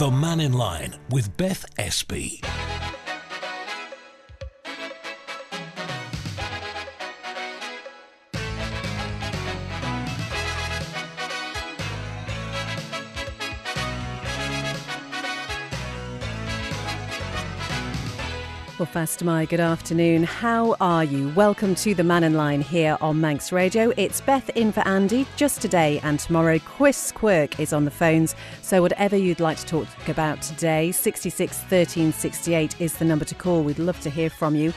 The Mannin Line with Beth Espey. Well, first, my good afternoon. How are you? Welcome to the Mannin Line here on Manx Radio. It's Beth in for Andy just today and tomorrow. Chris Quirk is on the phones. So whatever you'd like to talk about today, 66 13 68 is the number to call. We'd love to hear from you.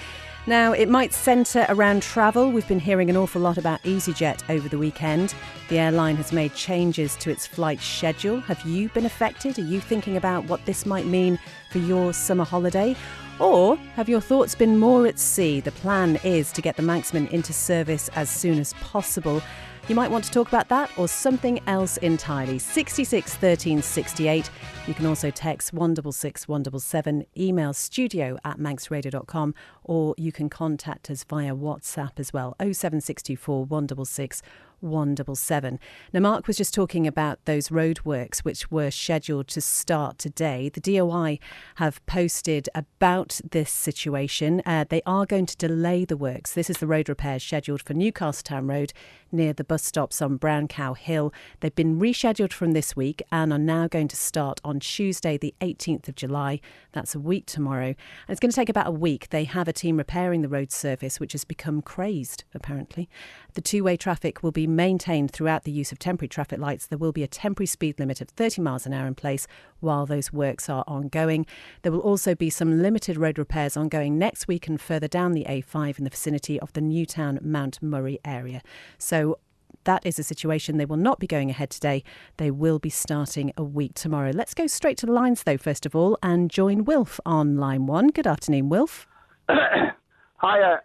Now, it might centre around travel. We've been hearing an awful lot about EasyJet over the weekend. The airline has made changes to its flight schedule. Have you been affected? Are you thinking about what this might mean for your summer holiday? Or have your thoughts been more at sea? The plan is to get the Manxman into service as soon as possible. You might want to talk about that or something else entirely. 66 13 68. You can also text 166 177, email studio@manxradio.com, or you can contact us via WhatsApp as well, 07624 166 177. Now, Mark was just talking about those roadworks which were scheduled to start today. The DOI have posted about this situation. They are going to delay the works. This is the road repairs scheduled for Newcastle Town Road near the bus stops on Brown Cow Hill. They've been rescheduled from this week and are now going to start on Tuesday, the 18th of July. That's a week tomorrow. And it's going to take about a week. They have a team repairing the road surface, which has become crazed, apparently. The two-way traffic will be maintained throughout the use of temporary traffic lights. There will be a temporary speed limit of 30 miles an hour in place while those works are ongoing. There will also be some limited road repairs ongoing next week and further down the A5 in the vicinity of the Newtown Mount Murray area. So that is a situation. They will not be going ahead today. They will be starting a week tomorrow. Let's go straight to the lines, though, first of all, and join Wilf on line one. Good afternoon, Wilf. Hiya.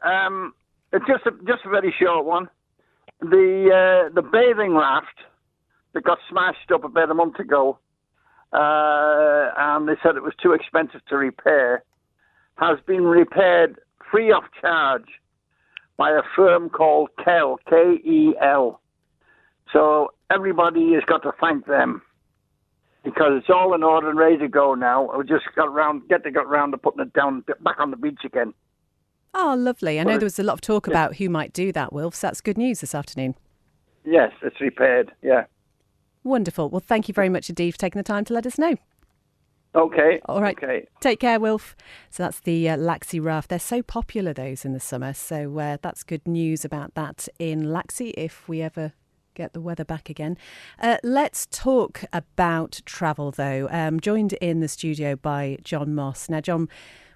It's just a very short one. The bathing raft that got smashed up about a month ago, and they said it was too expensive to repair, has been repaired free of charge by a firm called Kel, K-E-L. So everybody has got to thank them because it's all in order and ready to go now. We just got round to putting it down back on the beach again. Oh, lovely. I know there was a lot of talk about who might do that, Wilf, so that's good news this afternoon. Yes, it's repaired, yeah. Wonderful. Well, thank you very much indeed for taking the time to let us know. Okay. All right. Okay. Take care, Wilf. So that's the Laxey raft. They're so popular, those, in the summer. So that's good news about that in Laxey if we ever get the weather back again. Let's talk about travel, though. Joined in the studio by John Moss. Now, John,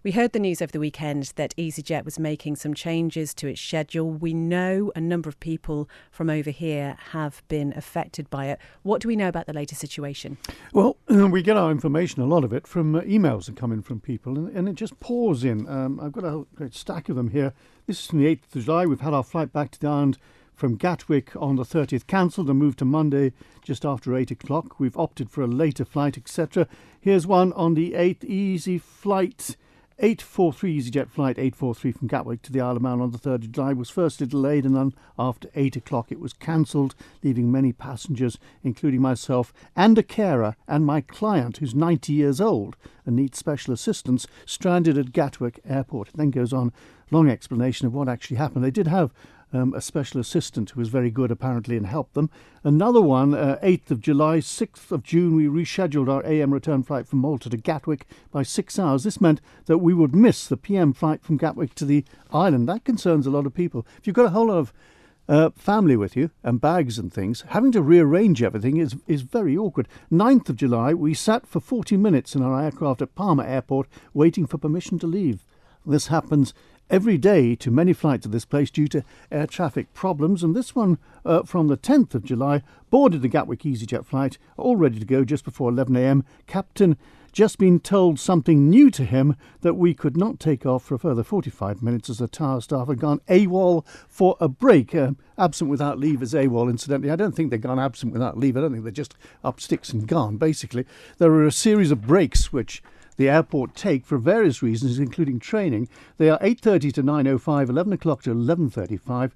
we heard the news over the weekend that EasyJet was making some changes to its schedule. We know a number of people from over here have been affected by it. What do we know about the latest situation? Well, we get our information, a lot of it, from emails that come in from people, and it just pours in. I've got a great stack of them here. This is from the 8th of July. We've had our flight back to the island from Gatwick on the 30th cancelled and moved to Monday just after 8 o'clock. We've opted for a later flight, etc. Here's one on the 8th, Easy Flight 843, EasyJet flight 843 from Gatwick to the Isle of Man on the 3rd of July was firstly delayed and then after 8 o'clock it was cancelled, leaving many passengers, including myself and a carer and my client who's 90 years old and needs special assistance, stranded at Gatwick Airport. It then goes on, long explanation of what actually happened. They did have a special assistant who was very good apparently and helped them. Another one, 8th of July, 6th of June, we rescheduled our AM return flight from Malta to Gatwick by 6 hours. This meant that we would miss the PM flight from Gatwick to the island. That concerns a lot of people. If you've got a whole lot of family with you and bags and things, having to rearrange everything is very awkward. 9th of July, we sat for 40 minutes in our aircraft at Palma Airport waiting for permission to leave. This happens every day to many flights of this place due to air traffic problems, and this one from the 10th of July boarded the Gatwick EasyJet flight, all ready to go just before 11 a.m. Captain just been told something new to him that we could not take off for a further 45 minutes as the tower staff had gone AWOL for a break. Absent without leave is AWOL, incidentally. I don't think they've gone absent without leave. I don't think they're just up sticks and gone, basically. There are a series of breaks which the airport take for various reasons, including training. They are 8:30 to 9:05, 11 o'clock to 11:35.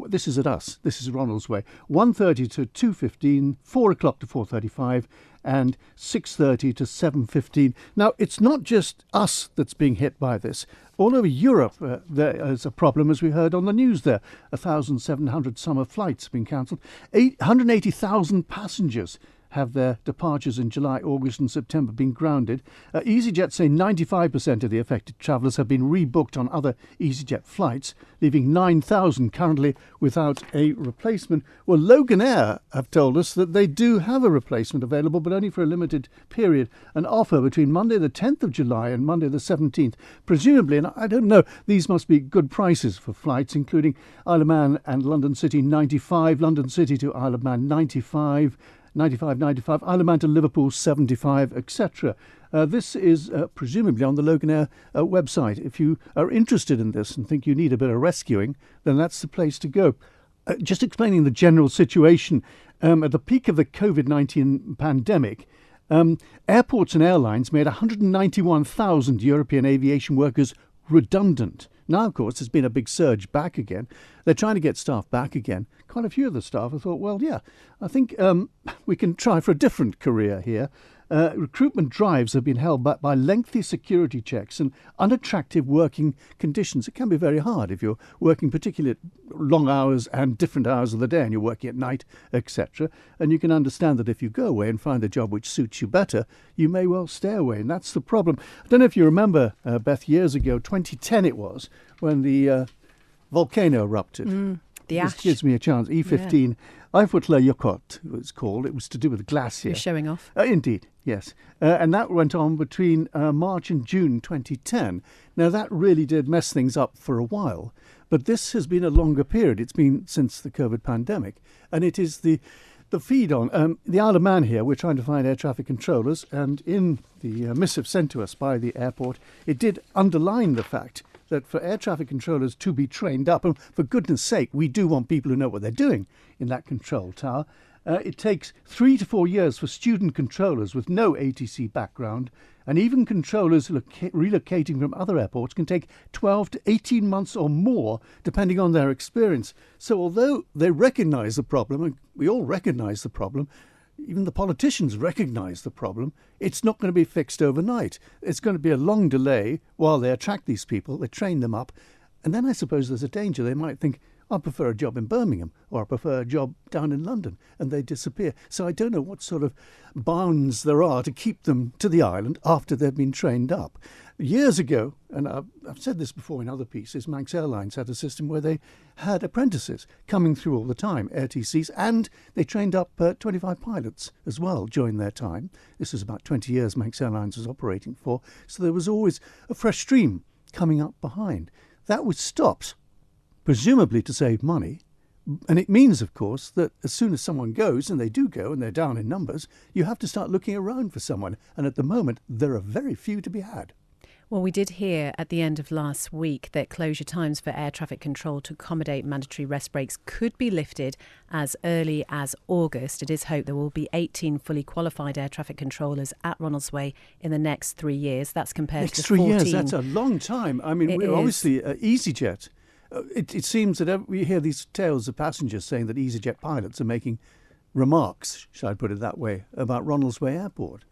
This is at us. This is Ronald's Way. 1:30 to 2:15, 4 o'clock to 4:35, and 6:30 to 7:15. Now, it's not just us that's being hit by this. All over Europe, there is a problem, as we heard on the news there. 1,700 summer flights have been cancelled. 180,000 passengers have their departures in July, August and September been grounded. EasyJet say 95% of the affected travellers have been rebooked on other EasyJet flights, leaving 9,000 currently without a replacement. Well, Logan Air have told us that they do have a replacement available, but only for a limited period. An offer between Monday the 10th of July and Monday the 17th. Presumably, and I don't know, these must be good prices for flights, including Isle of Man and London City 95, London City to Isle of Man 95, 95, Isle of Man to Liverpool 75, etc. This is presumably on the Logan Air website. If you are interested in this and think you need a bit of rescuing, then that's the place to go. Just explaining the general situation, at the peak of the COVID-19 pandemic, airports and airlines made 191,000 European aviation workers redundant. Now, of course, there's been a big surge back again. They're trying to get staff back again. Quite a few of the staff have thought, well, yeah, I think we can try for a different career here. Recruitment drives have been held back by lengthy security checks and unattractive working conditions. It can be very hard if you're working particularly long hours and different hours of the day and you're working at night, etc. And you can understand that if you go away and find a job which suits you better, you may well stay away. And that's the problem. I don't know if you remember, Beth, years ago, 2010 it was, when the volcano erupted. The ash. This gives me a chance. E15. Yeah. Eiffeltler-Jokot, it was called. It was to do with the glacier. You're showing off. Indeed, yes. And that went on between March and June 2010. Now, that really did mess things up for a while. But this has been a longer period. It's been since the COVID pandemic. And it is the feed on the Isle of Man here. We're trying to find air traffic controllers. And in the missive sent to us by the airport, it did underline the fact that for air traffic controllers to be trained up, and for goodness sake, we do want people who know what they're doing in that control tower. It takes 3 to 4 years for student controllers with no ATC background, and even controllers relocating from other airports can take 12 to 18 months or more, depending on their experience. So although they recognise the problem, and we all recognise the problem, even the politicians recognise the problem, it's not going to be fixed overnight. It's going to be a long delay while they attract these people, they train them up, and then I suppose there's a danger. They might think, I prefer a job in Birmingham, or I prefer a job down in London, and they disappear. So I don't know what sort of bounds there are to keep them to the island after they've been trained up. Years ago, and I've said this before in other pieces, Manx Airlines had a system where they had apprentices coming through all the time, ATCs, and they trained up 25 pilots as well during their time. This was about 20 years Manx Airlines was operating for, so there was always a fresh stream coming up behind. That was stopped, presumably to save money, and it means, of course, that as soon as someone goes, and they do go, and they're down in numbers, you have to start looking around for someone, and at the moment, there are very few to be had. Well, we did hear at the end of last week that closure times for air traffic control to accommodate mandatory rest breaks could be lifted as early as August. It is hoped there will be 18 fully qualified air traffic controllers at Ronaldsway in the next 3 years. That's compared to 14. Next 3 years, that's a long time. I mean, we're obviously EasyJet. It seems that we hear these tales of passengers saying that EasyJet pilots are making remarks, shall I put it that way, about Ronaldsway Airport.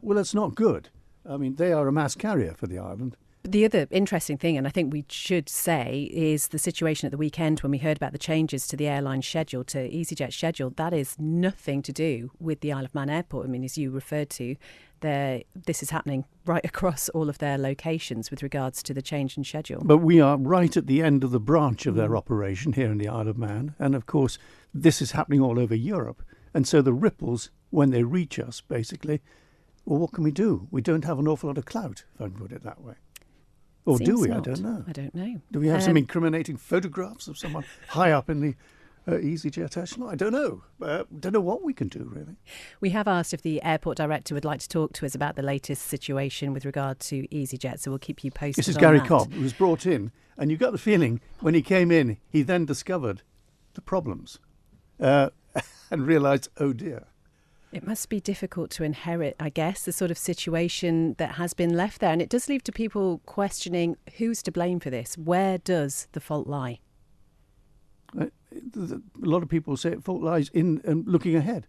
Well, that's not good. I mean, they are a mass carrier for the island. But the other interesting thing, and I think we should say, is the situation at the weekend when we heard about the changes to the airline schedule, to EasyJet schedule. That is nothing to do with the Isle of Man airport. I mean, as you referred to, this is happening right across all of their locations with regards to the change in schedule. But we are right at the end of the branch of their operation here in the Isle of Man. And of course, this is happening all over Europe. And so the ripples, when they reach us, basically, well, what can we do? We don't have an awful lot of clout, if I can put it that way. Or Seems do we? not. I don't know. I don't know. Do we have some incriminating photographs of someone high up in the EasyJet echelon? I don't know. Don't know what we can do, really. We have asked if the airport director would like to talk to us about the latest situation with regard to EasyJet, so we'll keep you posted. This is on Gary that. Cobb, who was brought in, and you got the feeling when he came in, he then discovered the problems and realised, oh dear. It must be difficult to inherit, I guess, the sort of situation that has been left there. And it does leave to people questioning who's to blame for this. Where does the fault lie? A lot of people say fault lies in looking ahead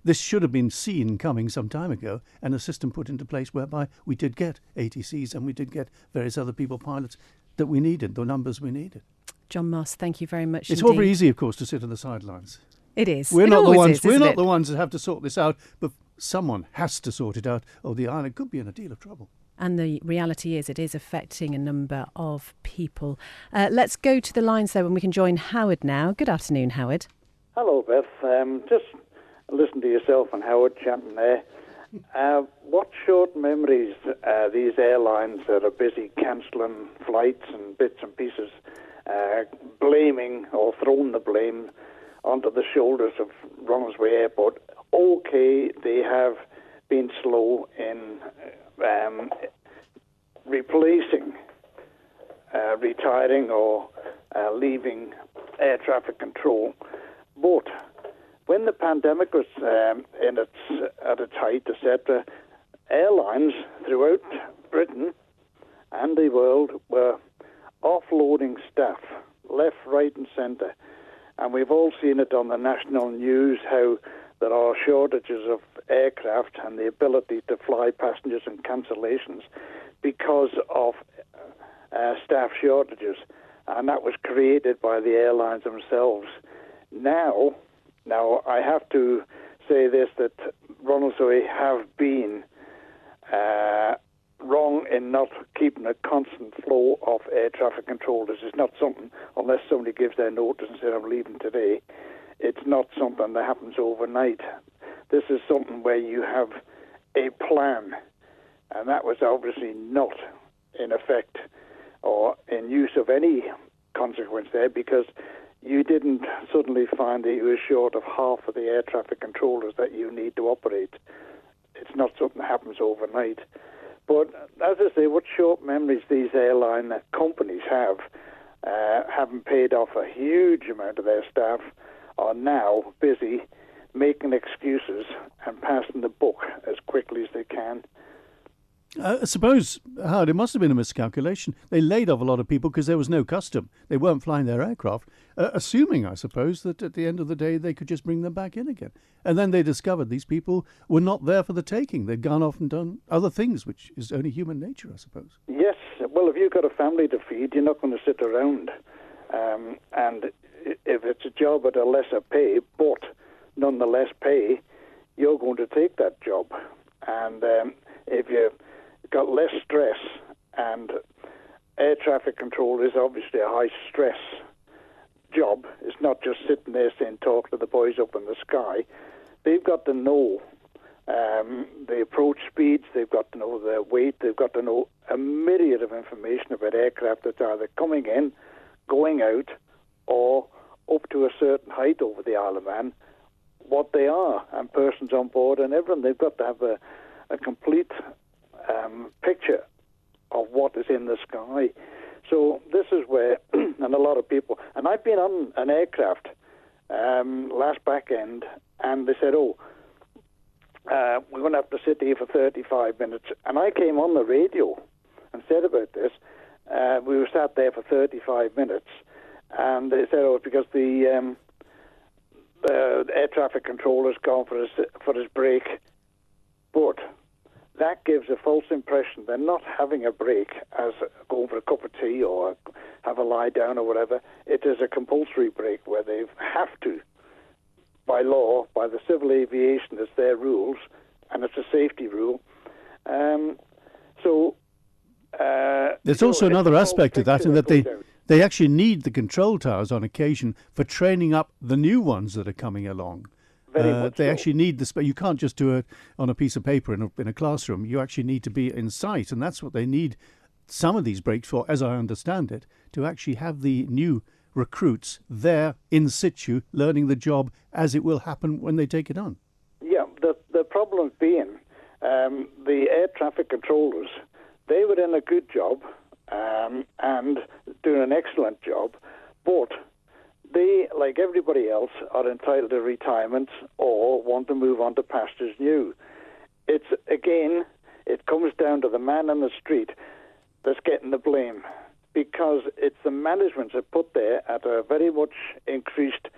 This should have been seen coming some time ago, and a system put into place whereby we did get ATCs and we did get various other people pilots that we needed, the numbers we needed. John Moss, thank you very much It's indeed. all very easy, of course, to sit on the sidelines. It is. We're It not the always ones. is, We're isn't not it? the ones that have to sort this out, but someone has to sort it out, or the island could be in a deal of trouble. And the reality is it is affecting a number of people. Let's go to the lines, though, and we can join Howard now. Good afternoon, Howard. Hello, Beth. Just listen to yourself and Howard chatting there. What short memories these airlines that are busy cancelling flights and bits and pieces, blaming or throwing the blame onto the shoulders of Ronaldsway Airport. Okay, they have been slow in replacing, retiring or leaving air traffic control. But when the pandemic was at its height, etc., airlines throughout Britain and the world were offloading staff left, right and centre. And we've all seen it on the national news how there are shortages of aircraft and the ability to fly passengers and cancellations because of staff shortages. And that was created by the airlines themselves. Now I have to say this, that Ronaldsway have been wrong in not keeping a constant flow of air traffic controllers. It's not something, unless somebody gives their notice and says, I'm leaving today, it's not something that happens overnight. This is something where you have a plan, and that was obviously not in effect or in use of any consequence there, because you didn't suddenly find that you were short of half of the air traffic controllers that you need to operate. It's not something that happens overnight. But as I say, what short memories these airline companies have, having paid off a huge amount of their staff, are now busy making excuses and passing the buck as quickly as they can. I suppose, Howard, it must have been a miscalculation. They laid off a lot of people because there was no custom. They weren't flying their aircraft, assuming, I suppose, that at the end of the day they could just bring them back in again. And then they discovered these people were not there for the taking. They'd gone off and done other things, which is only human nature, I suppose. Yes. Well, if you've got a family to feed, you're not going to sit around. And if it's a job at a lesser pay, but nonetheless pay, you're going to take that job. And if you've got less stress, and air traffic control is obviously a high stress job. It's not just sitting there saying talk to the boys up in the sky. They've got to know the approach speeds, they've got to know their weight, they've got to know a myriad of information about aircraft that's either coming in, going out, or up to a certain height over the Isle of Man, what they are, and persons on board and everything. They've got to have a complete picture of what is in the sky. So this is where, and a lot of people, and I've been on an aircraft last back end, and they said, we're going to have to sit here for 35 minutes. And I came on the radio and said about this. We were sat there for 35 minutes, and they said, it's because the air traffic controller's gone for his break. But that gives a false impression. They're not having a break as going for a cup of tea or have a lie down or whatever. It is a compulsory break where they have to, by law, by the civil aviation, it's their rules, and it's a safety rule. There's also another aspect of that, in that they actually need the control towers on occasion for training up the new ones that are coming along. They actually need the space. You can't just do it on a piece of paper in a classroom. You actually need to be in sight, and that's what they need some of these breaks for, as I understand it, to actually have the new recruits there in situ, learning the job as it will happen when they take it on. Yeah, the problem being the air traffic controllers, they were doing a good job and doing an excellent job, but they, like everybody else, are entitled to retirement or want to move on to pastures new. It comes down to the man on the street that's getting the blame, because it's the management that put there at a very much increased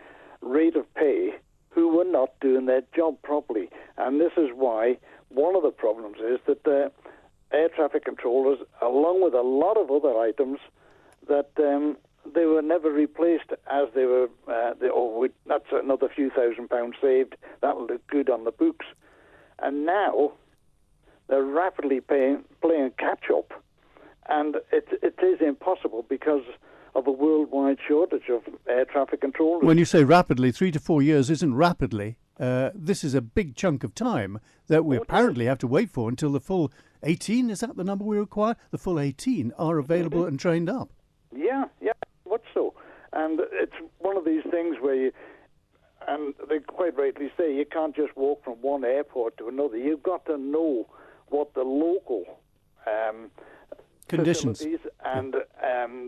rate of pay who were not doing their job properly. And this is why one of the problems is that the air traffic controllers, along with a lot of other items, that they were never replaced as they were, that's another few £1,000s saved. That'll look good on the books. And now they're rapidly playing catch-up. And it is impossible because of a worldwide shortage of air traffic controllers. When you say rapidly, 3 to 4 years isn't rapidly. This is a big chunk of time that we apparently have to wait for until the full 18, is that the number we require? The full 18 are available and trained up. Yeah, much so. And it's one of these things where and they quite rightly say, you can't just walk from one airport to another. You've got to know what the local conditions and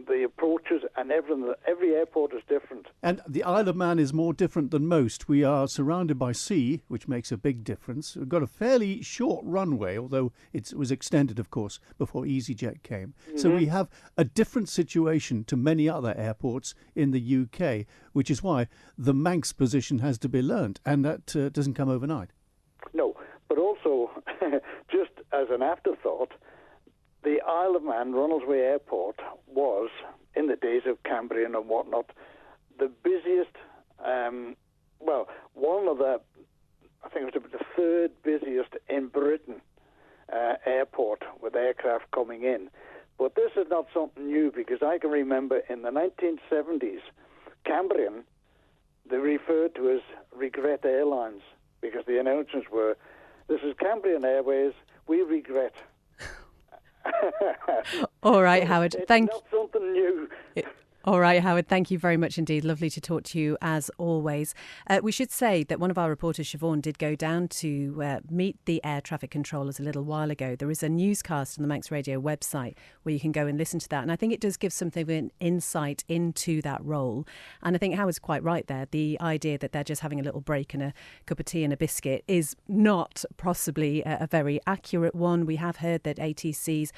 the approaches and everything. Every airport is different. And the Isle of Man is more different than most. We are surrounded by sea, which makes a big difference. We've got a fairly short runway, although it was extended, of course, before EasyJet came. Mm-hmm. So we have a different situation to many other airports in the UK, which is why the Manx position has to be learnt, and that doesn't come overnight. No, but also, just as an afterthought, the Isle of Man, Ronaldsway Airport, was, in the days of Cambrian and whatnot, the busiest, one of the, I think it was the third busiest in Britain airport with aircraft coming in. But this is not something new, because I can remember in the 1970s, Cambrian, they referred to as Regret Airlines, because the announcements were, this is Cambrian Airways, we regret. All right, Howard. It's not something new. All right, Howard, thank you very much indeed. Lovely to talk to you as always. We should say that one of our reporters, Siobhan, did go down to meet the air traffic controllers a little while ago. There is a newscast on the Manx Radio website where you can go and listen to that. And I think it does give something of an insight into that role. And I think Howard's quite right there. The idea that they're just having a little break and a cup of tea and a biscuit is not possibly a very accurate one. We have heard that ATCs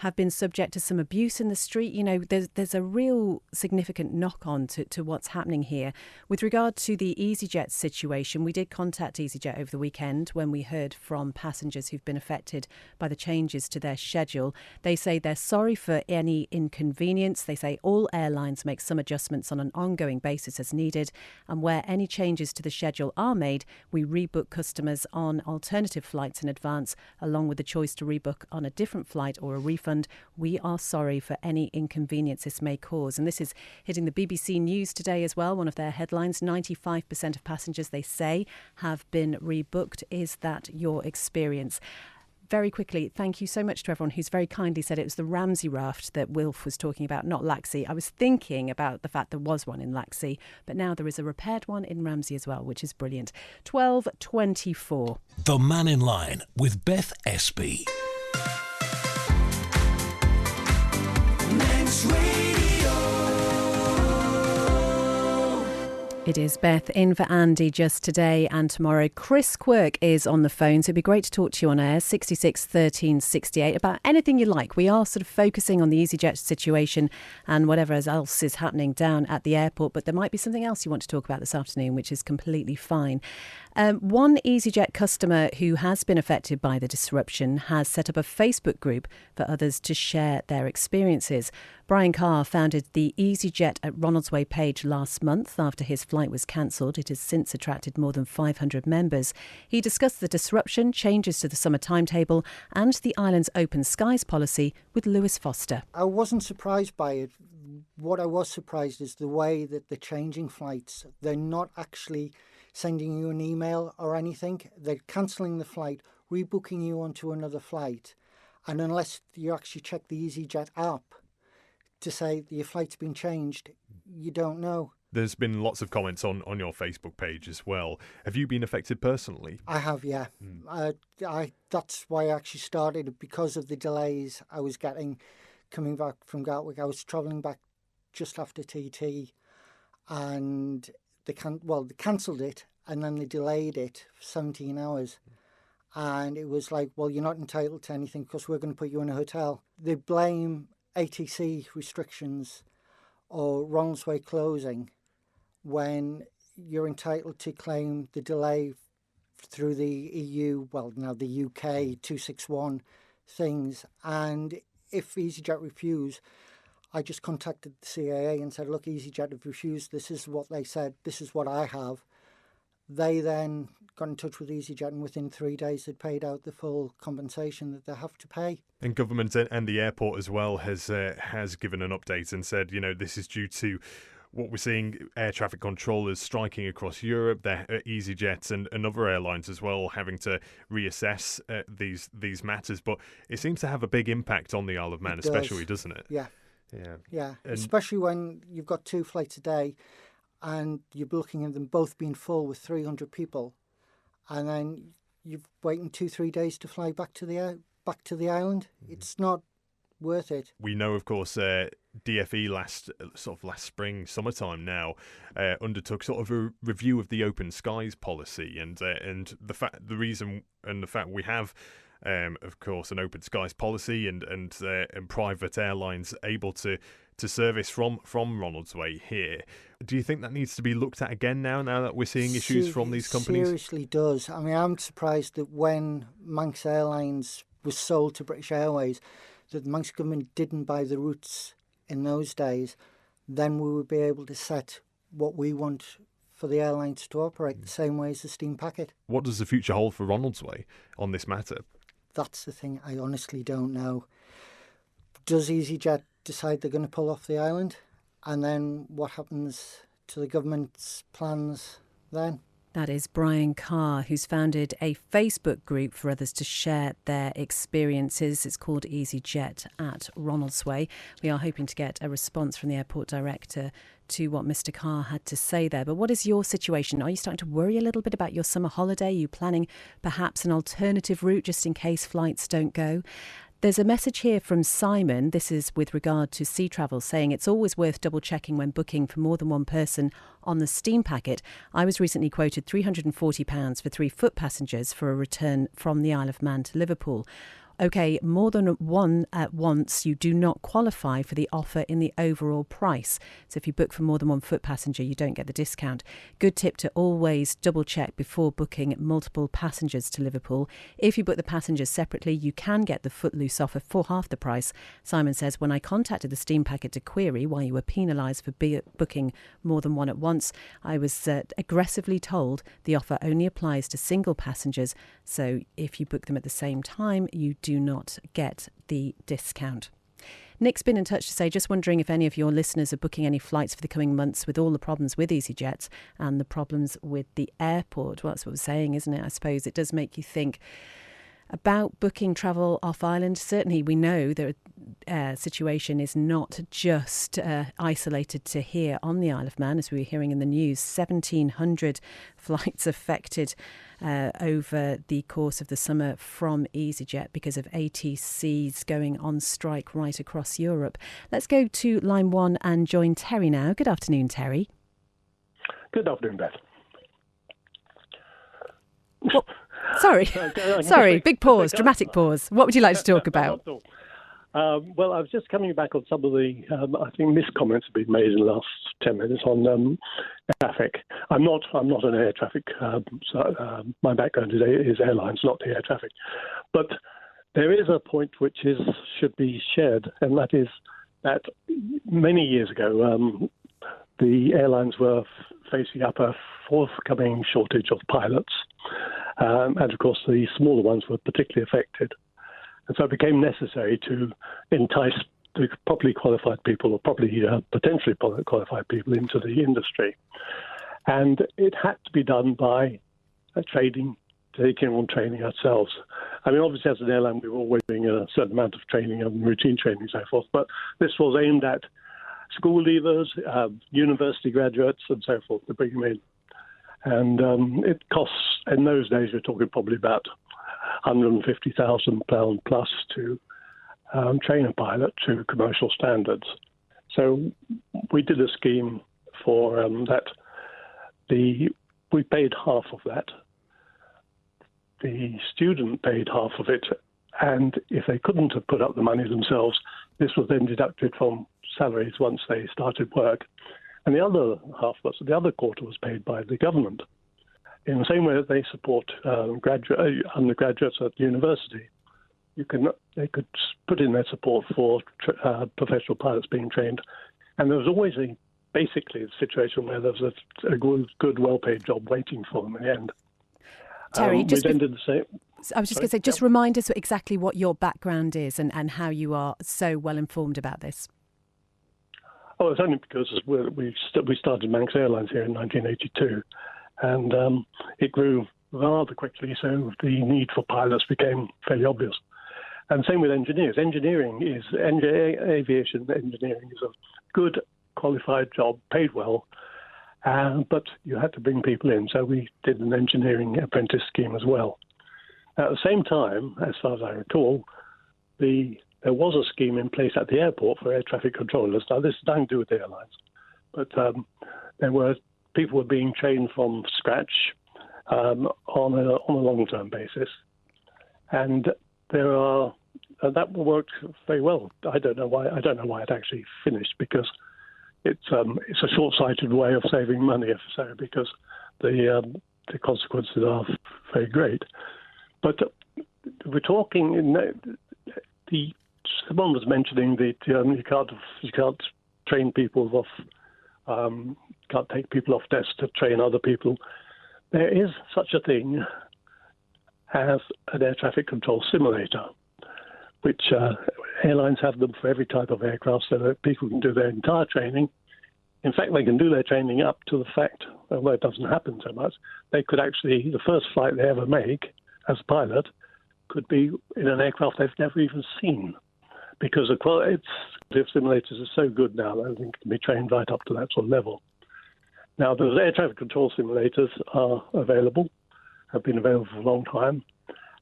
have been subject to some abuse in the street. You know, there's a real significant knock-on to what's happening here. With regard to the EasyJet situation, we did contact EasyJet over the weekend when we heard from passengers who've been affected by the changes to their schedule. They say they're sorry for any inconvenience. They say all airlines make some adjustments on an ongoing basis as needed, and where any changes to the schedule are made, we rebook customers on alternative flights in advance, along with the choice to rebook on a different flight or a refund. We are sorry for any inconvenience this may cause. And this is hitting the BBC News today as well. One of their headlines, 95% of passengers, they say, have been rebooked. Is that your experience? Very quickly, thank you so much to everyone who's very kindly said it was the Ramsey raft that Wilf was talking about, not Laxey. I was thinking about the fact there was one in Laxey, but now there is a repaired one in Ramsey as well, which is brilliant. 12:24. The Mannin Line with Beth Espey. It is Beth in for Andy just today and tomorrow. Chris Quirk is on the phone, so it'd be great to talk to you on air, 66 13 68, about anything you like. We are sort of focusing on the EasyJet situation and whatever else is happening down at the airport, but there might be something else you want to talk about this afternoon, which is completely fine. One EasyJet customer who has been affected by the disruption has set up a Facebook group for others to share their experiences. Brian Carr founded the EasyJet at Ronaldsway page last month after his flight was cancelled. It has since attracted more than 500 members. He discussed the disruption, changes to the summer timetable and the island's open skies policy with Lewis Foster. I wasn't surprised by it. What I was surprised is the way that they're changing flights. They're not actually sending you an email or anything. They're cancelling the flight, rebooking you onto another flight. And unless you actually check the EasyJet app to say your flight's been changed, you don't know. There's been lots of comments on your Facebook page as well. Have you been affected personally? I have, yeah. That's why I actually started it, because of the delays I was getting coming back from Gatwick. I was travelling back just after TT, and they cancelled it, and then they delayed it for 17 hours. And it was like, well, you're not entitled to anything because we're going to put you in a hotel. They blame ATC restrictions or Ronaldsway closing when you're entitled to claim the delay through the EU, well, now the UK 261 things. And if EasyJet refuse, I just contacted the CAA and said, look, EasyJet have refused. This is what they said. This is what I have. They then got in touch with EasyJet, and within 3 days had paid out the full compensation that they have to pay. And government and the airport as well has given an update and said, this is due to what we're seeing, air traffic controllers striking across Europe, EasyJet and other airlines as well having to reassess these matters. But it seems to have a big impact on the Isle of Man, especially, doesn't it? Yeah. And especially when you've got 2 flights a day and you're looking at them both being full with 300 people, and then you're waiting 2-3 days to fly back to the island. It's not worth it. We know, of course, DFE last spring, summertime now, undertook sort of a review of the open skies policy, and the fact we have, of course, an open skies policy and private airlines able to service from Ronaldsway here. Do you think that needs to be looked at again now that we're seeing issues from these companies? Seriously does. I mean, I'm surprised that when Manx Airlines was sold to British Airways, that the Manx government didn't buy the routes in those days. Then we would be able to set what we want for the airlines to operate the same way as the steam packet. What does the future hold for Ronaldsway on this matter? That's the thing. I honestly don't know. Does EasyJet decide they're going to pull off the island? And then what happens to the government's plans then? That is Brian Carr, who's founded a Facebook group for others to share their experiences. It's called EasyJet at Ronaldsway. We are hoping to get a response from the airport director to what Mr. Carr had to say there. But what is your situation? Are you starting to worry a little bit about your summer holiday? Are you planning perhaps an alternative route just in case flights don't go? There's a message here from Simon. This is with regard to sea travel, saying it's always worth double checking when booking for more than one person on the steam packet. I was recently quoted £340 for 3 foot passengers for a return from the Isle of Man to Liverpool. OK, more than one at once, you do not qualify for the offer in the overall price. So if you book for more than 1 foot passenger, you don't get the discount. Good tip to always double check before booking multiple passengers to Liverpool. If you book the passengers separately, you can get the footloose offer for half the price. Simon says, when I contacted the steam packet to query why you were penalised for booking more than one at once, I was aggressively told the offer only applies to single passengers. So if you book them at the same time, you do not get the discount. Nick's been in touch to say, just wondering if any of your listeners are booking any flights for the coming months with all the problems with EasyJet and the problems with the airport. Well, that's what we're saying, isn't it? I suppose it does make you think about booking travel off island. Certainly we know the situation is not just isolated to here on the Isle of Man, as we were hearing in the news. 1,700 flights affected over the course of the summer from EasyJet because of ATCs going on strike right across Europe. Let's go to line 1 and join Terry now. Good afternoon, Terry. Good afternoon, Beth. Well, sorry, big pause, dramatic pause. What would you like to talk about? Well, I was just coming back on some of the, I think, miscomments have been made in the last 10 minutes on traffic. I'm not an air traffic, my background is airlines, not the air traffic. But there is a point which should be shared, and that is that many years ago, the airlines were facing up a forthcoming shortage of pilots. And of course, the smaller ones were particularly affected. And so it became necessary to entice the properly qualified people or potentially qualified people into the industry. And it had to be done by taking on training ourselves. I mean, obviously, as an airline, we were always doing a certain amount of training and routine training and so forth. But this was aimed at school leavers, university graduates and so forth to bring them in. And it costs, in those days, we're talking probably about £150,000 plus to train a pilot to commercial standards. So we did a scheme for that. We paid half of that. The student paid half of it. And if they couldn't have put up the money themselves, this was then deducted from salaries once they started work. And the other quarter was paid by the government. In the same way that they support undergraduates at university, they could put in their support for professional pilots being trained. And there was always basically a situation where there was a good, well-paid job waiting for them in the end. Terry, I was just going to say, just remind us exactly what your background is and how you are so well informed about this. Oh, it's only because we started Manx Airlines here in 1982, and it grew rather quickly, so the need for pilots became fairly obvious. And same with engineers. Aviation engineering is a good, qualified job, paid well, but you had to bring people in, so we did an engineering apprentice scheme as well. At the same time, as far as I recall, there was a scheme in place at the airport for air traffic controllers. Now, this has nothing to do with airlines, but people were being trained from scratch on a long-term basis, and that worked very well. I don't know why it actually finished, because it's a short-sighted way of saving money, if so, because the consequences are very great. But we're talking someone was mentioning that you can't train people off, can't take people off desk to train other people. There is such a thing as an air traffic control simulator, which airlines have them for every type of aircraft, so that people can do their entire training. In fact, they can do their training up to the fact, although it doesn't happen so much, they could actually, the first flight they ever make as a pilot could be in an aircraft they've never even seen, because the quality of simulators is so good now that I think it can be trained right up to that sort of level. Now, those air traffic control simulators are available, have been available for a long time,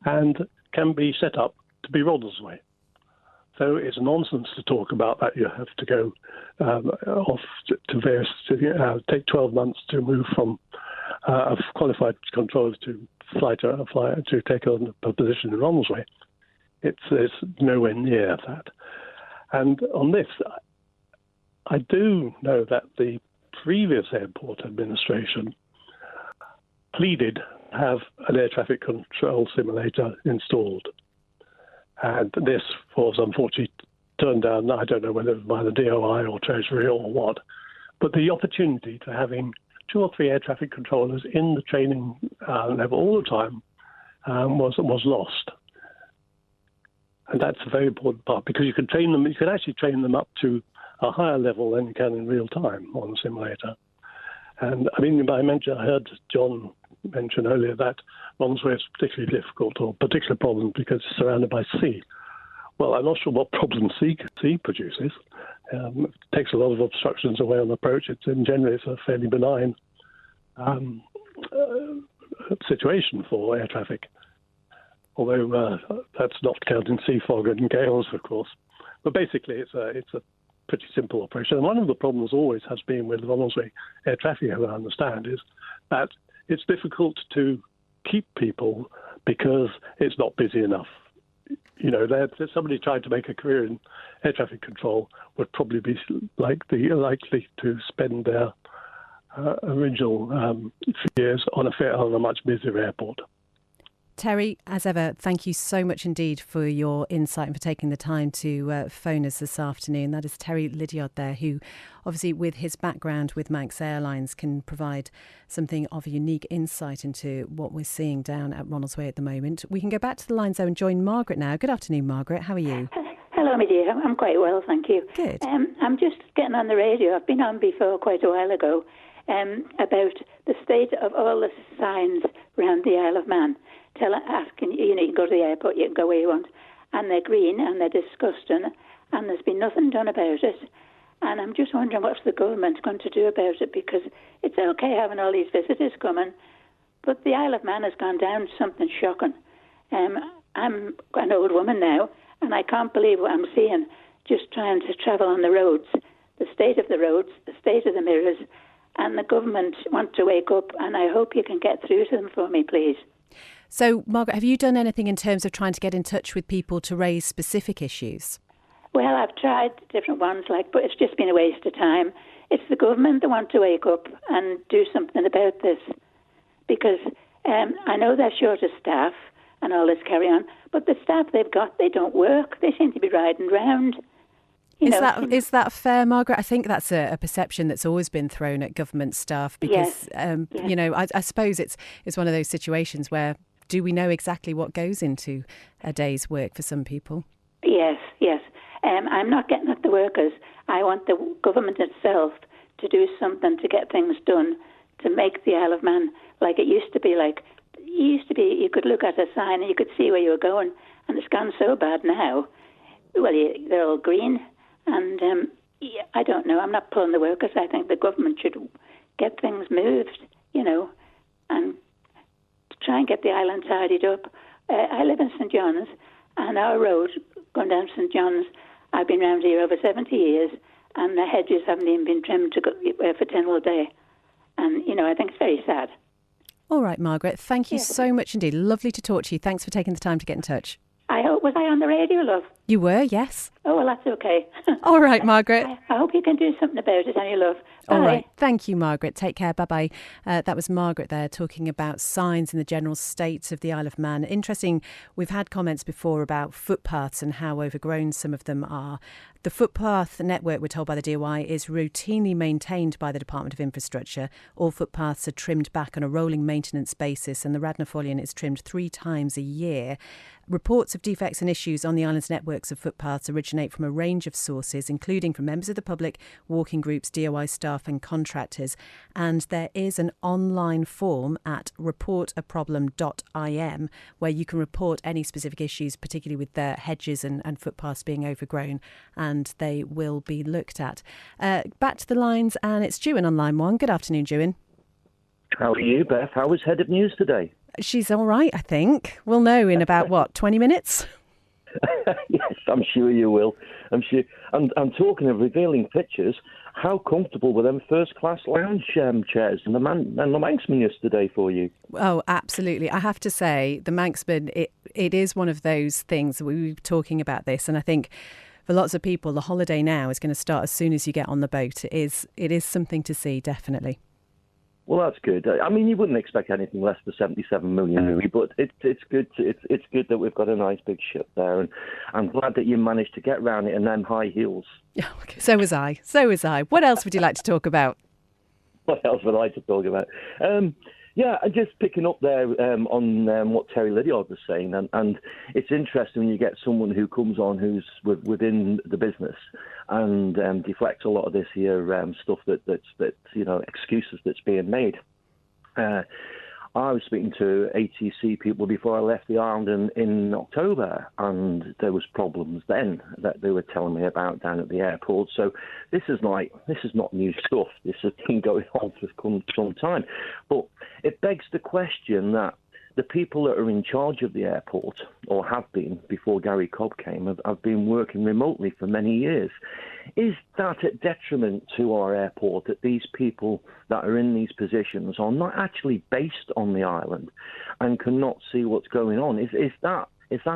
and can be set up to be Ronald's way. So it's nonsense to talk about that. You have to go off to various, take 12 months to move from a qualified controller to to take on a position in Ronald's way. It's nowhere near that. And on this, I do know that the previous airport administration pleaded to have an air traffic control simulator installed. And this was unfortunately turned down. I don't know whether it was by the DOI or Treasury or what. But the opportunity to having 2 or 3 air traffic controllers in the training level all the time was lost. And that's a very important part, because you can train them. You can actually train them up to a higher level than you can in real time on the simulator. And I mean, I heard John mention earlier that Ronald's way is particularly difficult, or particular problem, because it's surrounded by sea. Well, I'm not sure what problem sea produces. It takes a lot of obstructions away on approach. Generally it's a fairly benign situation for air traffic, although that's not counting sea fog and gales, of course. But basically, it's a pretty simple operation. And one of the problems always has been with Ronald's way air traffic, as I understand, is that it's difficult to keep people because it's not busy enough. You know, somebody trying to make a career in air traffic control would probably be likely to spend their original years on a much busier airport. Terry, as ever, thank you so much indeed for your insight and for taking the time to phone us this afternoon. That is Terry Lydiard there, who obviously with his background with Manx Airlines can provide something of a unique insight into what we're seeing down at Ronald's Way at the moment. We can go back to the lines though and join Margaret now. Good afternoon, Margaret. How are you? Hello, my dear. I'm quite well, thank you. Good. I'm just getting on the radio. I've been on before quite a while ago about the state of all the signs around the Isle of Man. Asking, you can go to the airport, you can go where you want, and they're green and they're disgusting, and there's been nothing done about it. And I'm just wondering what's the government going to do about it, because it's okay having all these visitors coming, but the Isle of Man has gone down to something shocking. I'm an old woman now, and I can't believe what I'm seeing just trying to travel on the roads, the state of the roads, the state of the mirrors, and the government want to wake up, and I hope you can get through to them for me, please. So, Margaret, have you done anything in terms of trying to get in touch with people to raise specific issues? Well, I've tried different ones, but it's just been a waste of time. It's the government that want to wake up and do something about this, because I know they're short of staff and all this carry on, but the staff they've got, they don't work. They seem to be riding round. Is that fair, Margaret? I think that's a perception that's always been thrown at government staff because, yes. I suppose it's one of those situations where do we know exactly what goes into a day's work for some people? Yes. I'm not getting at the workers. I want the government itself to do something to get things done, to make the Isle of Man like it used to be. You could look at a sign and you could see where you were going, and it's gone so bad now. Well, they're all green, and I don't know. I'm not pulling the workers. I think the government should get things moved, and try and get the island tidied up. I live in St John's, and our road going down St John's, I've been round here over 70 years, and the hedges haven't even been trimmed for 10 all day. And, I think it's very sad. All right, Margaret, thank you so much indeed. Lovely to talk to you. Thanks for taking the time to get in touch. Was I on the radio, love? You were, yes. Oh, well, that's okay. All right, Margaret. I hope you can do something about it, honey, love. Bye. All right. Thank you, Margaret. Take care. Bye-bye. That was Margaret there talking about signs in the general state of the Isle of Man. Interesting, we've had comments before about footpaths and how overgrown some of them are. The footpath network, we're told by the DOI, is routinely maintained by the Department of Infrastructure. All footpaths are trimmed back on a rolling maintenance basis, and the Radnor is trimmed 3 times a year. Reports of defects and issues on the island's networks of footpaths originate from a range of sources, including from members of the public, walking groups, DOI staff and contractors. And there is an online form at reportaproblem.im where you can report any specific issues, particularly with the hedges and footpaths being overgrown, and they will be looked at. Back to the lines, and it's Jewin on line 1. Good afternoon, Jewin. How are you, Beth? How was Head of News today? She's all right, I think. We'll know in about, 20 minutes? Yes, I'm sure you will. I'm sure. And talking of revealing pictures, how comfortable were them first-class lounge chairs and the Manxman yesterday for you? Oh, absolutely. I have to say, the Manxman, it is one of those things, we were talking about this, and I think for lots of people, the holiday now is going to start as soon as you get on the boat. It is something to see, definitely. Well, that's good. I mean, you wouldn't expect anything less than 77 million, really, but it's good. It's good that we've got a nice big ship there, and I'm glad that you managed to get round it in them high heels. Yeah, okay. So was I. What else would you like to talk about? What else would I like to talk about? Yeah, and just picking up there on what Terry Lydiard was saying, and it's interesting when you get someone who comes on who's within the business and deflects a lot of this here stuff that's excuses that's being made. I was speaking to ATC people before I left the island in October, and there was problems then that they were telling me about down at the airport. So this is not new stuff. This has been going on for some time. But it begs the question that the people that are in charge of the airport, or have been before Gary Cobb came, have been working remotely for many years. Is that a detriment to our airport that these people that are in these positions are not actually based on the island and cannot see what's going on? Is that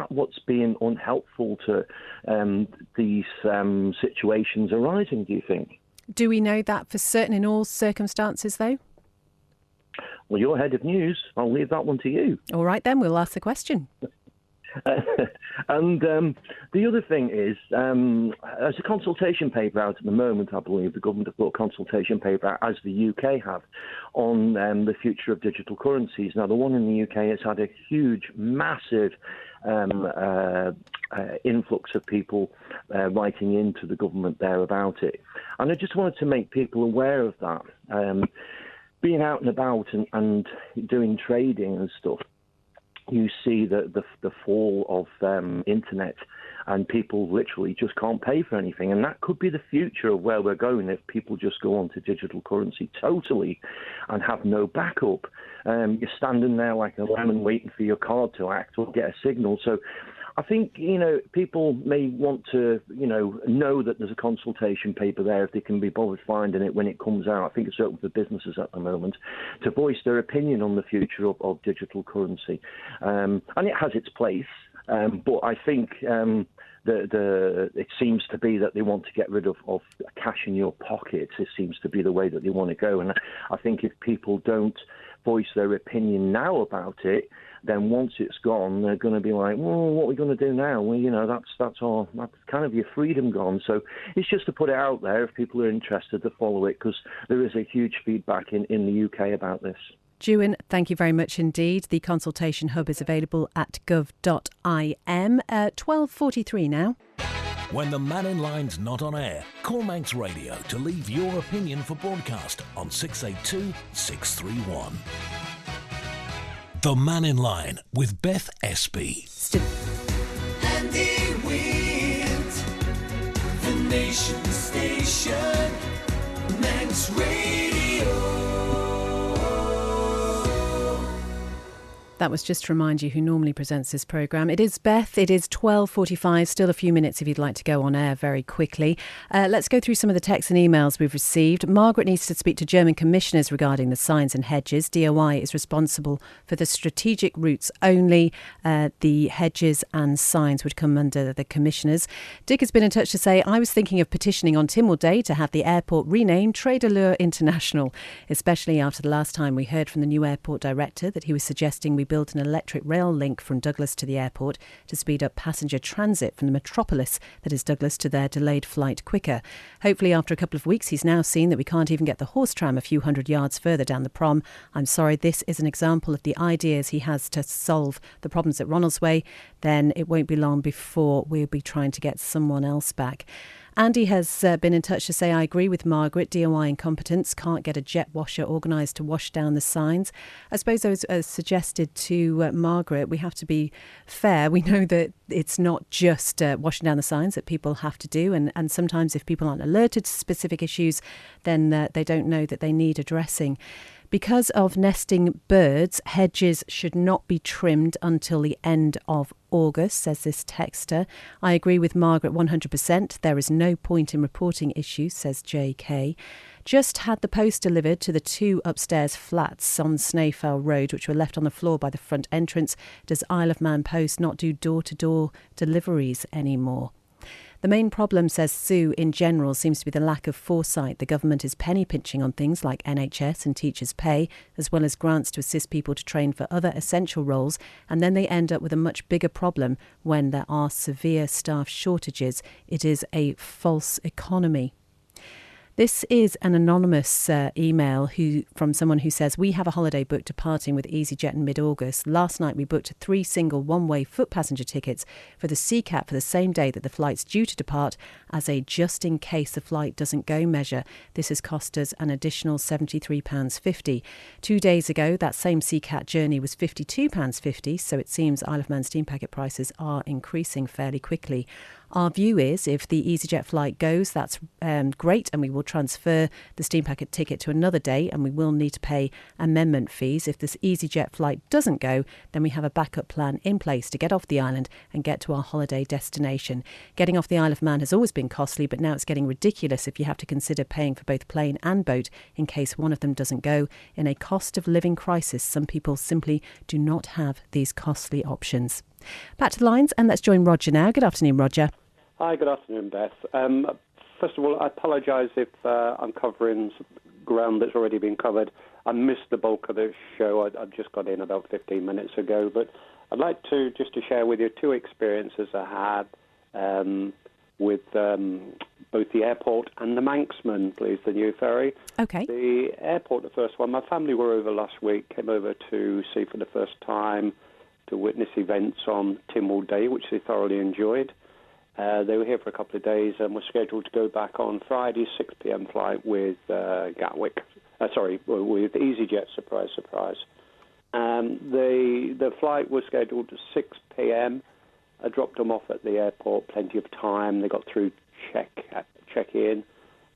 what's being unhelpful to these situations arising, do you think? Do we know that for certain in all circumstances, though? Well, you're Head of News. I'll leave that one to you. All right, then. We'll ask the question. And the other thing is, there's a consultation paper out at the moment, I believe. The government have put a consultation paper out, as the UK have, on the future of digital currencies. Now, the one in the UK has had a huge, massive influx of people writing into the government there about it. And I just wanted to make people aware of that. Being out and about and doing trading and stuff, you see the fall of internet, and people literally just can't pay for anything. And that could be the future of where we're going if people just go on to digital currency totally and have no backup. You're standing there like a lemon waiting for your card to act or get a signal. So I think, people may want to, know that there's a consultation paper there if they can be bothered finding it when it comes out. I think it's open for businesses at the moment to voice their opinion on the future of digital currency. And it has its place, but I think it seems to be that they want to get rid of cash in your pockets. It seems to be the way that they want to go. And I think if people don't voice their opinion now about it, then once it's gone, they're going to be like, well, what are we going to do now? Well, that's kind of your freedom gone. So it's just to put it out there if people are interested to follow it, because there is a huge feedback in the UK about this. Dewin, thank you very much indeed. The consultation hub is available at gov.im. 12:43 now. When the Mannin Line's not on air, call Manx Radio to leave your opinion for broadcast on 682 631. The Mannin Line with Beth Espey. Andy Wind, the nation station, Manx Radio. That was just to remind you who normally presents this programme. It is Beth. It is 12:45. Still a few minutes if you'd like to go on air very quickly. Let's go through some of the texts and emails we've received. Margaret needs to speak to German commissioners regarding the signs and hedges. DOI is responsible for the strategic routes only. The hedges and signs would come under the commissioners. Dick has been in touch to say, I was thinking of petitioning on Tynwald Day to have the airport renamed Trade Allure International, especially after the last time we heard from the new airport director that he was suggesting we built an electric rail link from Douglas to the airport to speed up passenger transit from the metropolis that is Douglas to their delayed flight quicker. Hopefully after a couple of weeks he's now seen that we can't even get the horse tram a few hundred yards further down the prom. I'm sorry, this is an example of the ideas he has to solve the problems at Ronaldsway. Then it won't be long before we'll be trying to get someone else back. Andy has been in touch to say, I agree with Margaret, DOI incompetence, can't get a jet washer organised to wash down the signs. I suppose I was suggested to Margaret, we have to be fair. We know that it's not just washing down the signs that people have to do. And sometimes if people aren't alerted to specific issues, then they don't know that they need addressing. Because of nesting birds, hedges should not be trimmed until the end of August, says this texter. I agree with Margaret 100%. There is no point in reporting issues, says JK. Just had the post delivered to the 2 upstairs flats on Snaefell Road, which were left on the floor by the front entrance. Does Isle of Man Post not do door-to-door deliveries anymore? The main problem, says Sue, in general seems to be the lack of foresight. The government is penny pinching on things like NHS and teachers' pay, as well as grants to assist people to train for other essential roles, and then they end up with a much bigger problem when there are severe staff shortages. It is a false economy. This is an anonymous email from someone who says, we have a holiday booked departing with EasyJet in mid-August. Last night we booked 3 single one-way foot passenger tickets for the CCAT for the same day that the flight's due to depart as a just-in-case the flight doesn't go measure. This has cost us an additional £73.50. 2 days ago, that same CCAT journey was £52.50, so it seems Isle of Man steam packet prices are increasing fairly quickly. Our view is if the EasyJet flight goes, that's great, and we will transfer the steam packet ticket to another day, and we will need to pay amendment fees. If this EasyJet flight doesn't go, then we have a backup plan in place to get off the island and get to our holiday destination. Getting off the Isle of Man has always been costly, but now it's getting ridiculous if you have to consider paying for both plane and boat in case one of them doesn't go. In a cost of living crisis, some people simply do not have these costly options. Back to the lines, and let's join Roger now. Good afternoon, Roger. Hi, good afternoon, Beth. First of all, I apologise if I'm covering ground that's already been covered. I missed the bulk of the show. I just got in about 15 minutes ago. But I'd like to share with you 2 experiences I had with both the airport and the Manxman, please, the new ferry. Okay. The airport, the first one, my family were over last week, came over to see for the first time, to witness events on Tynwald Day, which they thoroughly enjoyed. They were here for a couple of days and were scheduled to go back on Friday, 6 p.m. flight with with EasyJet, surprise. The flight was scheduled at 6 p.m. I dropped them off at the airport, plenty of time. They got through check-in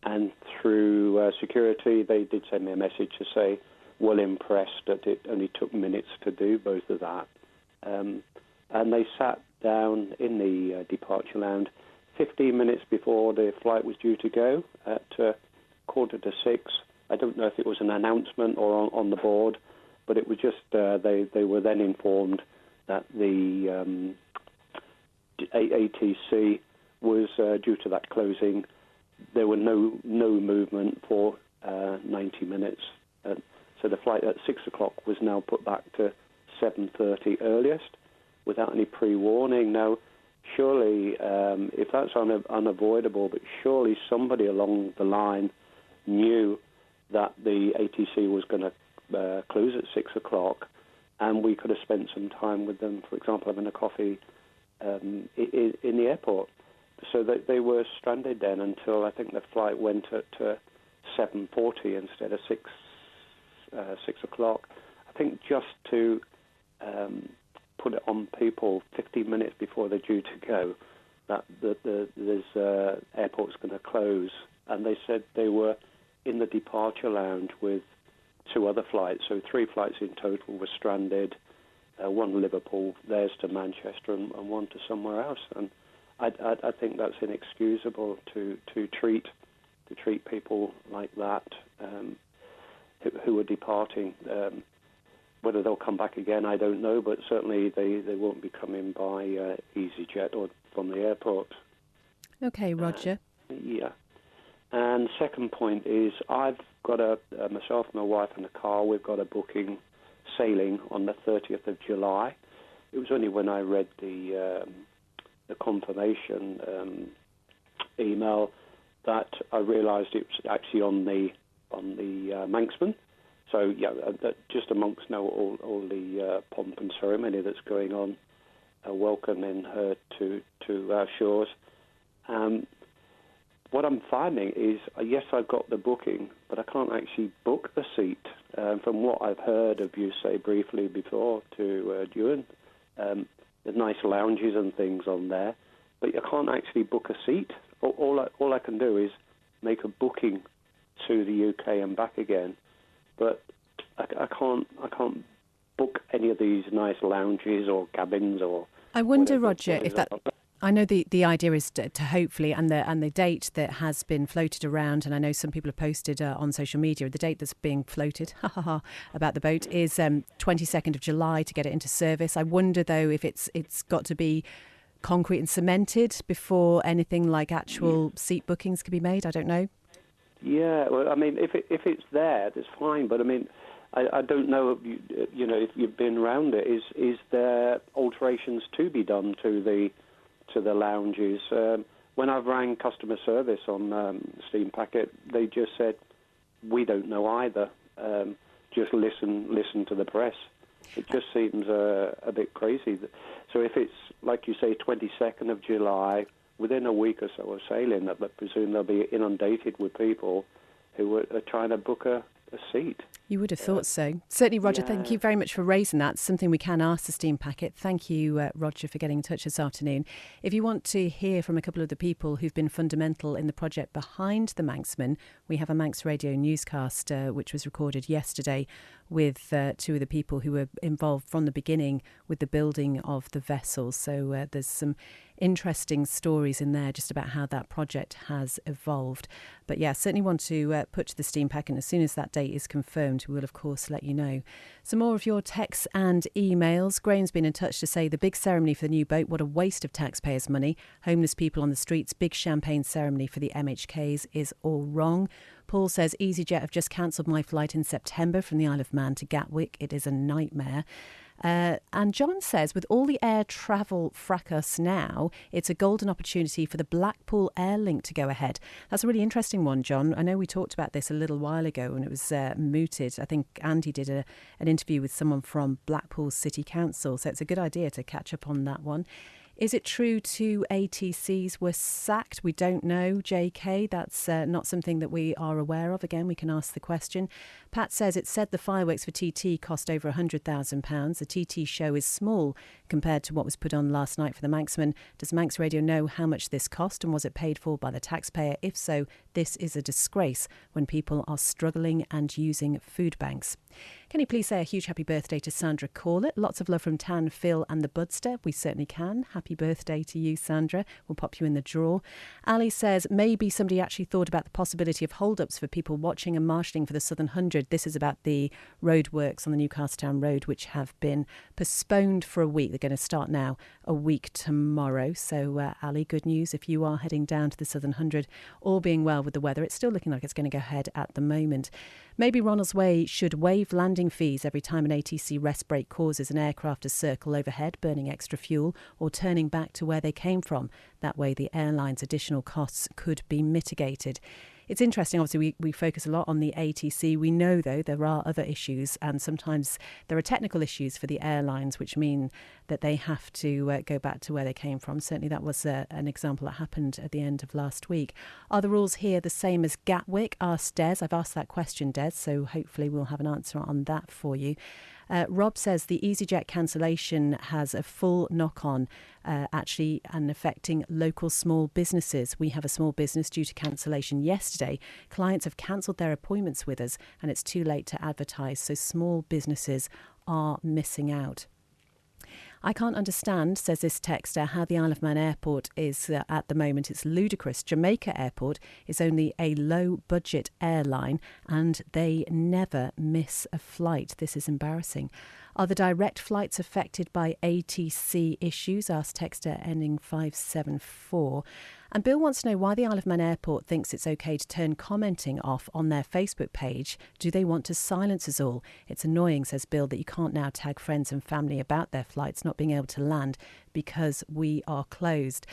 and through security. They did send me a message to say, well impressed that it only took minutes to do both of that. And they sat down in the departure lounge 15 minutes before the flight was due to go at 5:45. I don't know if it was an announcement or on the board, but it was just they were then informed that the ATC was due to that closing. There were no movement for 90 minutes. So the flight at 6 o'clock was now put back to 7:30 earliest without any pre-warning. Now, surely, if that's unavoidable, but surely somebody along the line knew that the ATC was going to close at 6 o'clock, and we could have spent some time with them, for example, having a coffee in the airport. So they were stranded then until I think the flight went at 7:40 instead of 6 o'clock. I think just to put it on people 15 minutes before they're due to go, that there's airport's going to close, and they said they were in the departure lounge with 2 other flights, so 3 flights in total were stranded. One Liverpool, theirs to Manchester, and one to somewhere else. And I think that's inexcusable to treat people like that who are departing. Whether they'll come back again, I don't know, but certainly they won't be coming by EasyJet or from the airport. Okay, Roger. Yeah. And second point is I've got myself and my wife in a car, we've got a booking sailing on the 30th of July. It was only when I read the confirmation email that I realised it was actually on the Manxman. So yeah, just amongst now all the pomp and ceremony that's going on, welcoming her to our shores. What I'm finding is, yes, I've got the booking, but I can't actually book the seat. From what I've heard of you say briefly before to Ewan, there's nice lounges and things on there, but you can't actually book a seat. All I can do is make a booking to the UK and back again, but I can't book any of these nice lounges or cabins or. I wonder, Roger, if that. I know the idea is to hopefully, and the date that has been floated around, and I know some people have posted on social media, the date that's being floated about the boat is 22nd of July to get it into service. I wonder, though, if it's got to be concrete and cemented before anything like actual seat bookings can be made. I don't know. Yeah, well, I mean, if it's there, that's fine, but I mean, I don't know, if you've been around it. Is there alterations to be done to the lounges? When I've rang customer service on Steam Packet, they just said, we don't know either. Just listen to the press. It just seems a bit crazy. So if it's, like you say, 22nd of July, within a week or so of sailing, I presume they'll be inundated with people who are trying to book a seat. You would have thought so. Certainly, Roger, thank you very much for raising that. It's something we can ask the Steam Packet. Thank you, Roger, for getting in touch this afternoon. If you want to hear from a couple of the people who've been fundamental in the project behind the Manxman, we have a Manx Radio newscast which was recorded yesterday with 2 of the people who were involved from the beginning with the building of the vessels. So there's some interesting stories in there just about how that project has evolved. But yeah, certainly want to put to the Steam Packet, and as soon as that date is confirmed, we will of course let you know. Some more of your texts and emails. Graham's been in touch to say the big ceremony for the new boat, what a waste of taxpayers' money. Homeless people on the streets, big champagne ceremony for the MHKs is all wrong. Paul says EasyJet have just cancelled my flight in September from the Isle of Man to Gatwick. It is a nightmare. And John says, with all the air travel fracas now, it's a golden opportunity for the Blackpool Air Link to go ahead. That's a really interesting one, John. I know we talked about this a little while ago and it was mooted. I think Andy did an interview with someone from Blackpool City Council, so it's a good idea to catch up on that one. Is it true 2 ATCs were sacked? We don't know, JK. That's not something that we are aware of. Again, we can ask the question. Pat says it said the fireworks for TT cost over £100,000. The TT show is small compared to what was put on last night for the Manxman. Does Manx Radio know how much this cost and was it paid for by the taxpayer? If so, this is a disgrace when people are struggling and using food banks. Can you please say a huge happy birthday to Sandra Corlett? Lots of love from Tan, Phil and the Budster. We certainly can. Happy birthday to you, Sandra. We'll pop you in the draw. Ali says maybe somebody actually thought about the possibility of hold-ups for people watching and marshalling for the Southern 100. This is about the roadworks on the Newcastle Town Road, which have been postponed for a week. They're going to start now a week tomorrow. So, Ali, good news if you are heading down to the Southern 100, all being well with the weather. It's still looking like it's going to go ahead at the moment. Maybe Ronald's Way should waive landing fees every time an ATC rest break causes an aircraft to circle overhead, burning extra fuel or turning back to where they came from. That way the airline's additional costs could be mitigated. It's interesting, obviously, we focus a lot on the ATC. We know, though, there are other issues, and sometimes there are technical issues for the airlines, which mean that they have to go back to where they came from. Certainly that was an example that happened at the end of last week. Are the rules here the same as Gatwick? Asked Des. I've asked that question, Des, so hopefully we'll have an answer on that for you. Rob says the EasyJet cancellation has a full knock-on actually and affecting local small businesses. We have a small business due to cancellation yesterday. Clients have cancelled their appointments with us and it's too late to advertise, so small businesses are missing out. I can't understand, says this texter, how the Isle of Man airport is at the moment. It's ludicrous. Jamaica Airport is only a low-budget airline and they never miss a flight. This is embarrassing. Are the direct flights affected by ATC issues? Asked texter ending 574. And Bill wants to know why the Isle of Man airport thinks it's okay to turn commenting off on their Facebook page. Do they want to silence us all? It's annoying, says Bill, that you can't now tag friends and family about their flights not being able to land because we are closed.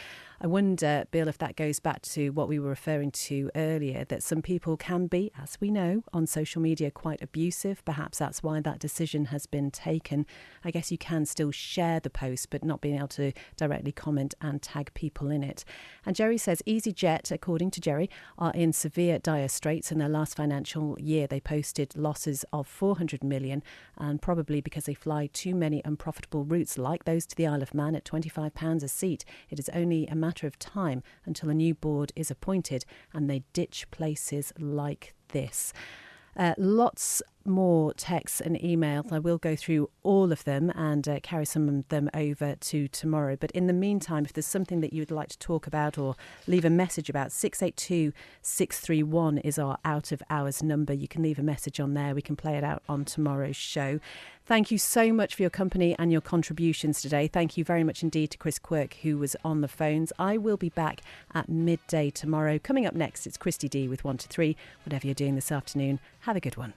I wonder, Bill, if that goes back to what we were referring to earlier, that some people can be, as we know, on social media quite abusive. Perhaps that's why that decision has been taken. I guess you can still share the post, but not being able to directly comment and tag people in it. And Jerry says EasyJet, according to Jerry, are in severe dire straits. In their last financial year, they posted losses of 400 million, and probably because they fly too many unprofitable routes like those to the Isle of Man at £25 a seat. It is only a matter of time until a new board is appointed and they ditch places like this. Lots more texts and emails. I will go through all of them and carry some of them over to tomorrow. But in the meantime, if there's something that you would like to talk about or leave a message about, 682 631 is our out of hours number. You can leave a message on there. We can play it out on tomorrow's show. Thank you so much for your company and your contributions today. Thank you very much indeed to Chris Quirk, who was on the phones. I will be back at midday tomorrow. Coming up next, it's Christy D with 1 to 3. Whatever you're doing this afternoon, have a good one.